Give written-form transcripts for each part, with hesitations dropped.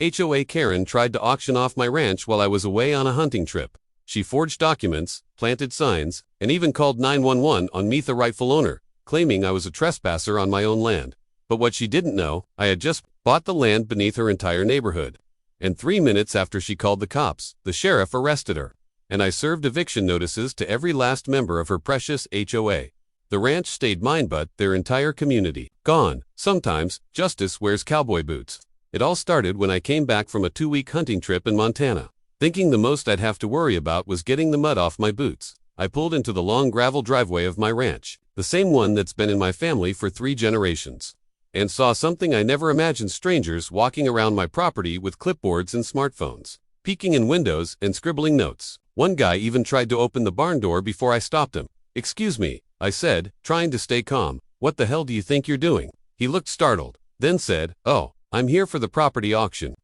HOA Karen tried to auction off my ranch while I was away on a hunting trip. She forged documents, planted signs, and even called 911 on me, the rightful owner, claiming I was a trespasser on my own land. But what she didn't know, I had just bought the land beneath her entire neighborhood. And 3 minutes after she called the cops, the sheriff arrested her. And I served eviction notices to every last member of her precious HOA. The ranch stayed mine, but their entire community gone. Sometimes, justice wears cowboy boots. It all started when I came back from a 2-week hunting trip in Montana. Thinking the most I'd have to worry about was getting the mud off my boots, I pulled into the long gravel driveway of my ranch, the same one that's been in my family for 3 generations, and saw something I never imagined: strangers walking around my property with clipboards and smartphones, peeking in windows and scribbling notes. One guy even tried to open the barn door before I stopped him. "Excuse me," I said, trying to stay calm. "What the hell do you think you're doing?" He looked startled, then said, "Oh, I'm here for the property auction.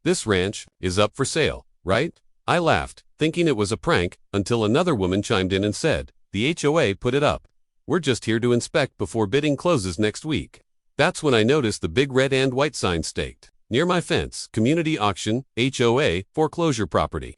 This ranch is up for sale, right?" I laughed, thinking it was a prank, until another woman chimed in and said, "The HOA put it up. We're just here to inspect before bidding closes next week." That's when I noticed the big red and white sign staked near my fence: community auction, HOA, foreclosure property.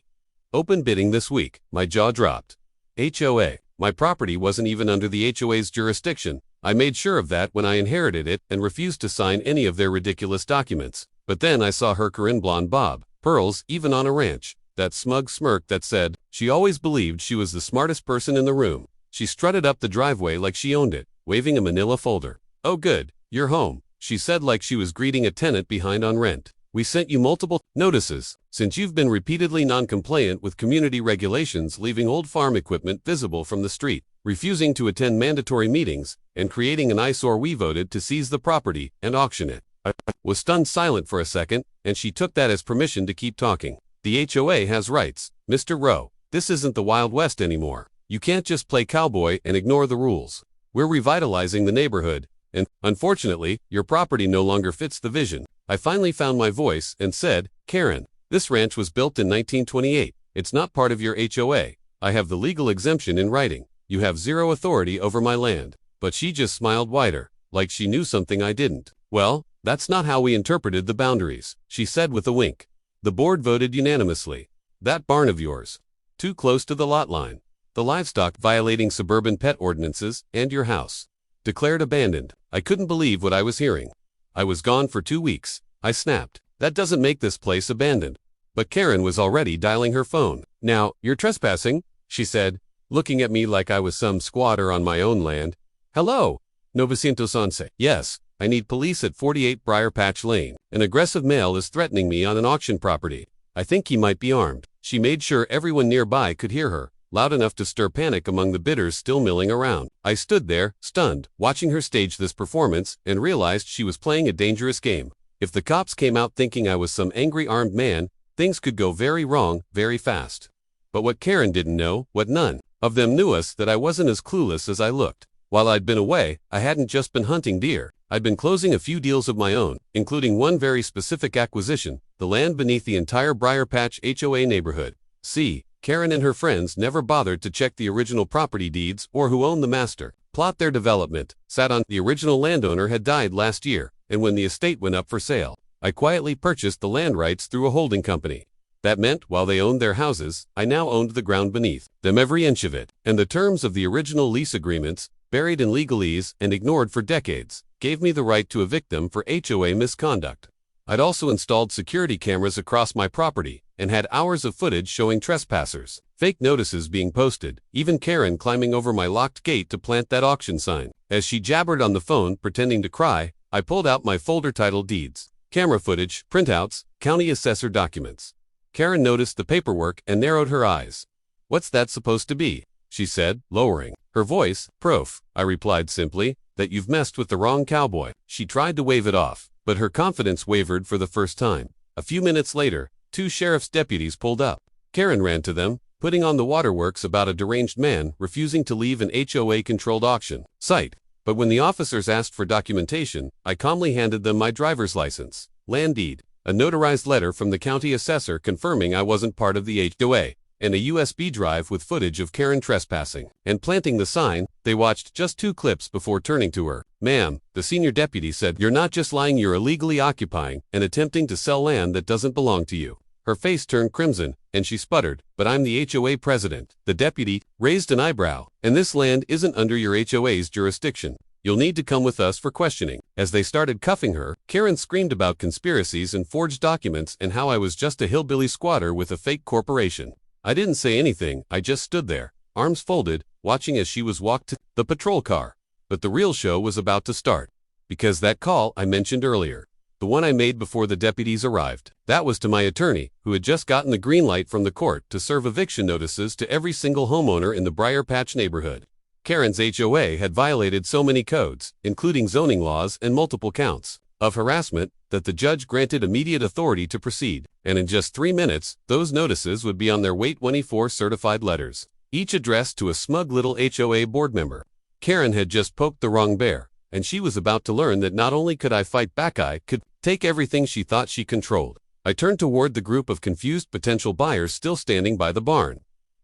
Open bidding this week. My jaw dropped. HOA. My property wasn't even under the HOA's jurisdiction. I made sure of that when I inherited it and refused to sign any of their ridiculous documents. But then I saw her Corinne blonde bob, pearls even on a ranch, that smug smirk that said she always believed she was the smartest person in the room. She strutted up the driveway like she owned it, waving a manila folder. "Oh good, you're home," she said like she was greeting a tenant behind on rent. "We sent you multiple notices since you've been repeatedly non-compliant with community regulations, leaving old farm equipment visible from the street, refusing to attend mandatory meetings, and creating an eyesore. We voted to seize the property and auction it." I was stunned silent for a second, and she took that as permission to keep talking. "The HOA has rights, Mr. Rowe. This isn't the Wild West anymore. You can't just play cowboy and ignore the rules. We're revitalizing the neighborhood, and, unfortunately, your property no longer fits the vision." I finally found my voice and said, "Karen, this ranch was built in 1928. It's not part of your HOA. I have the legal exemption in writing. You have zero authority over my land." But she just smiled wider, like she knew something I didn't. "Well, that's not how we interpreted the boundaries," she said with a wink. "The board voted unanimously. That barn of yours, too close to the lot line. The livestock violating suburban pet ordinances, and your house, declared abandoned." I couldn't believe what I was hearing. "I was gone for 2 weeks. I snapped. "That doesn't make this place abandoned." But Karen was already dialing her phone. "Now, you're trespassing," she said, looking at me like I was some squatter on my own land. "Hello, 911. Yes, I need police at 48 Briar Patch Lane. An aggressive male is threatening me on an auction property. I think he might be armed." She made sure everyone nearby could hear her, loud enough to stir panic among the bidders still milling around. I stood there, stunned, watching her stage this performance, and realized she was playing a dangerous game. If the cops came out thinking I was some angry armed man, things could go very wrong, very fast. But what Karen didn't know, what none of them knew, was that I wasn't as clueless as I looked. While I'd been away, I hadn't just been hunting deer. I'd been closing a few deals of my own, including one very specific acquisition: the land beneath the entire Briar Patch HOA neighborhood. See, Karen and her friends never bothered to check the original property deeds or who owned the master plot. Their development sat on. The original landowner had died last year, and when the estate went up for sale, I quietly purchased the land rights through a holding company. That meant while they owned their houses, I now owned the ground beneath them, every inch of it. And the terms of the original lease agreements, buried in legalese and ignored for decades, gave me the right to evict them for HOA misconduct. I'd also installed security cameras across my property and had hours of footage showing trespassers, fake notices being posted, even Karen climbing over my locked gate to plant that auction sign. As she jabbered on the phone, pretending to cry, I pulled out my folder titled Deeds, Camera Footage, Printouts, County Assessor Documents. Karen noticed the paperwork and narrowed her eyes. "What's that supposed to be?" she said, lowering her voice. "Proof," I replied simply, "that you've messed with the wrong cowboy." She tried to wave it off, but her confidence wavered for the first time. A few minutes later, 2 sheriff's deputies pulled up. Karen ran to them, putting on the waterworks about a deranged man refusing to leave an HOA-controlled auction site. But when the officers asked for documentation, I calmly handed them my driver's license, land deed, a notarized letter from the county assessor confirming I wasn't part of the HOA, and a USB drive with footage of Karen trespassing and planting the sign. They watched just 2 clips before turning to her. "Ma'am," the senior deputy said, "you're not just lying, you're illegally occupying and attempting to sell land that doesn't belong to you." Her face turned crimson, and she sputtered, "But I'm the HOA president." The deputy raised an eyebrow. "And this land isn't under your HOA's jurisdiction. You'll need to come with us for questioning." As they started cuffing her, Karen screamed about conspiracies and forged documents and how I was just a hillbilly squatter with a fake corporation. I didn't say anything, I just stood there, arms folded, watching as she was walked to the patrol car. But the real show was about to start. Because that call I mentioned earlier, the one I made before the deputies arrived, that was to my attorney, who had just gotten the green light from the court to serve eviction notices to every single homeowner in the Briar Patch neighborhood. Karen's HOA had violated so many codes, including zoning laws and multiple counts of harassment, that the judge granted immediate authority to proceed, and in just 3 minutes, those notices would be on their way. 24 certified letters, each addressed to a smug little HOA board member. Karen had just poked the wrong bear, and she was about to learn that not only could I fight back, I could take everything she thought she controlled. I turned toward the group of confused potential buyers still standing by the barn.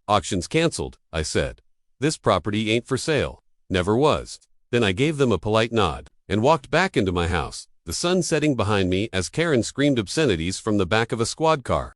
"Auction's canceled," I said. "This property ain't for sale. Never was." Then I gave them a polite nod and walked back into my house, the sun setting behind me as Karen screamed obscenities from the back of a squad car.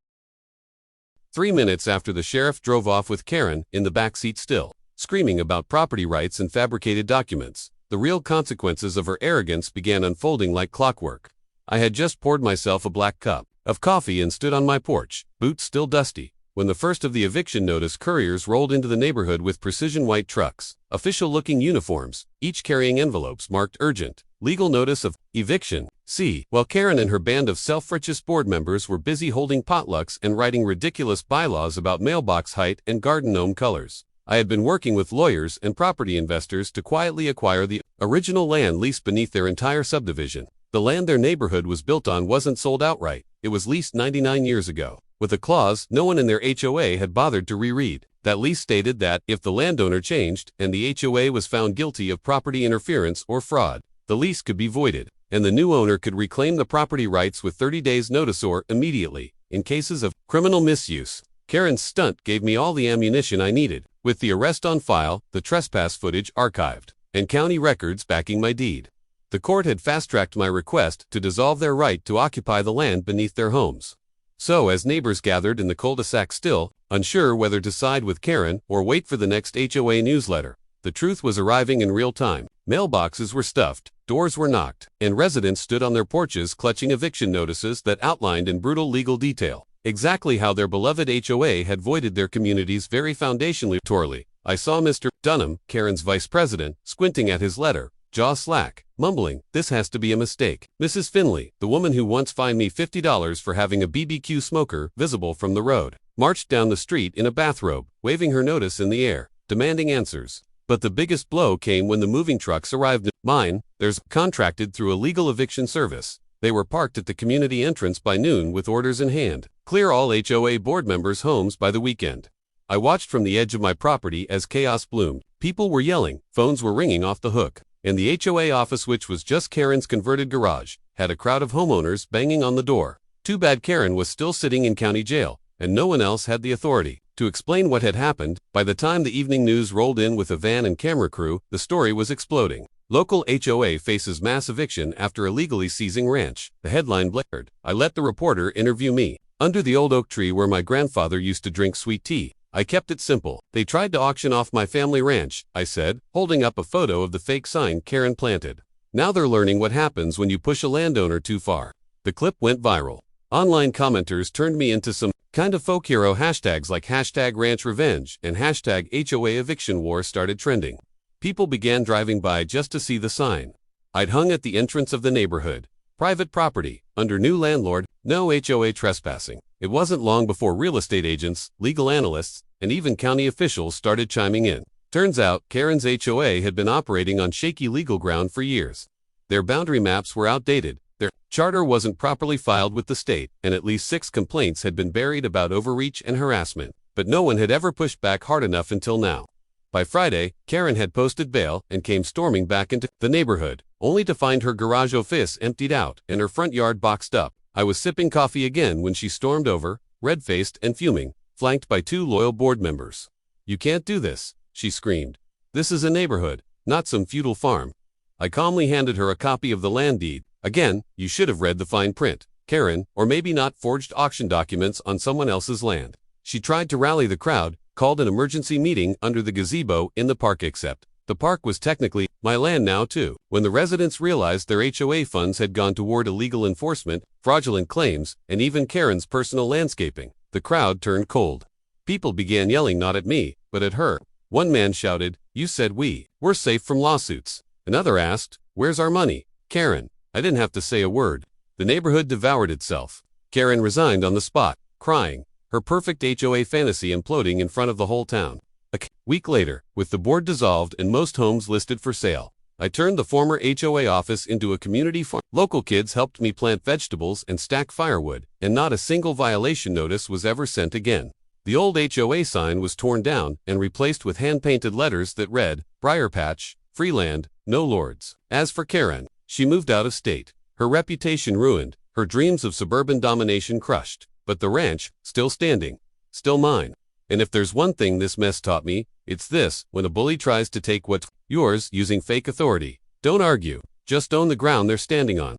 3 minutes after the sheriff drove off with Karen in the back seat still, screaming about property rights and fabricated documents, the real consequences of her arrogance began unfolding like clockwork. I had just poured myself a black cup of coffee and stood on my porch, boots still dusty, when the first of the eviction notice couriers rolled into the neighborhood with precision white trucks, official-looking uniforms, each carrying envelopes marked urgent, legal notice of eviction. See, while Karen and her band of self-righteous board members were busy holding potlucks and writing ridiculous bylaws about mailbox height and garden gnome colors, I had been working with lawyers and property investors to quietly acquire the original land leased beneath their entire subdivision. The land their neighborhood was built on wasn't sold outright, it was leased 99 years ago, with a clause no one in their HOA had bothered to reread. That lease stated that, if the landowner changed and the HOA was found guilty of property interference or fraud, the lease could be voided, and the new owner could reclaim the property rights with 30 days notice or immediately, in cases of criminal misuse. Karen's stunt gave me all the ammunition I needed, with the arrest on file, the trespass footage archived, and county records backing my deed. The court had fast-tracked my request to dissolve their right to occupy the land beneath their homes. So as neighbors gathered in the cul-de-sac still, unsure whether to side with Karen or wait for the next HOA newsletter, the truth was arriving in real time. Mailboxes were stuffed, doors were knocked, and residents stood on their porches clutching eviction notices that outlined in brutal legal detail exactly how their beloved HOA had voided their community's very foundation. Torley, I saw Mr. Dunham, Karen's vice president, squinting at his letter, jaw slack, mumbling, "This has to be a mistake." Mrs. Finley, the woman who once fined me $50 for having a BBQ smoker visible from the road, marched down the street in a bathrobe, waving her notice in the air, demanding answers. But the biggest blow came when the moving trucks arrived. Mine, theirs, contracted through a legal eviction service. They were parked at the community entrance by noon with orders in hand, clear all HOA board members' homes by the weekend. I watched from the edge of my property as chaos bloomed. People were yelling, phones were ringing off the hook, and the HOA office, which was just Karen's converted garage, had a crowd of homeowners banging on the door. Too bad Karen was still sitting in county jail, and no one else had the authority to explain what had happened. By the time the evening news rolled in with a van and camera crew, the story was exploding. Local HOA faces mass eviction after illegally seizing ranch. The headline blared. I let the reporter interview me. Under the old oak tree where my grandfather used to drink sweet tea. I kept it simple. They tried to auction off my family ranch, I said, holding up a photo of the fake sign Karen planted. Now they're learning what happens when you push a landowner too far. The clip went viral. Online commenters turned me into some kind of folk hero. Hashtags like #RanchRevenge and #HOA Eviction War started trending. People began driving by just to see the sign. I'd hung at the entrance of the neighborhood. Private property, under new landlord, no HOA trespassing. It wasn't long before real estate agents, legal analysts, and even county officials started chiming in. Turns out, Karen's HOA had been operating on shaky legal ground for years. Their boundary maps were outdated, their charter wasn't properly filed with the state, and at least 6 complaints had been buried about overreach and harassment. But no one had ever pushed back hard enough until now. By Friday, Karen had posted bail and came storming back into the neighborhood, only to find her garage office emptied out and her front yard boxed up. I was sipping coffee again when she stormed over, red-faced and fuming. flanked by 2 loyal board members. "You can't do this," she screamed. "This is a neighborhood, not some feudal farm." I calmly handed her a copy of the land deed. Again, you should have read the fine print, Karen, or maybe not forged auction documents on someone else's land. She tried to rally the crowd, called an emergency meeting under the gazebo in the park, except the park was technically my land now too. When the residents realized their HOA funds had gone toward illegal enforcement, fraudulent claims, and even Karen's personal landscaping, the crowd turned cold. People began yelling not at me, but at her. One man shouted, "You said we're safe from lawsuits." Another asked, "Where's our money?" Karen. I didn't have to say a word. The neighborhood devoured itself. Karen resigned on the spot, crying, her perfect HOA fantasy imploding in front of the whole town. A week later, with the board dissolved and most homes listed for sale, I turned the former HOA office into a community farm. Local kids helped me plant vegetables and stack firewood, and not a single violation notice was ever sent again. The old HOA sign was torn down and replaced with hand-painted letters that read, "Briar Patch, Free Land, No Lords." As for Karen, she moved out of state. Her reputation ruined, her dreams of suburban domination crushed. But the ranch, still standing, still mine. And if there's one thing this mess taught me, it's this: when a bully tries to take what's yours using fake authority, don't argue, just own the ground they're standing on.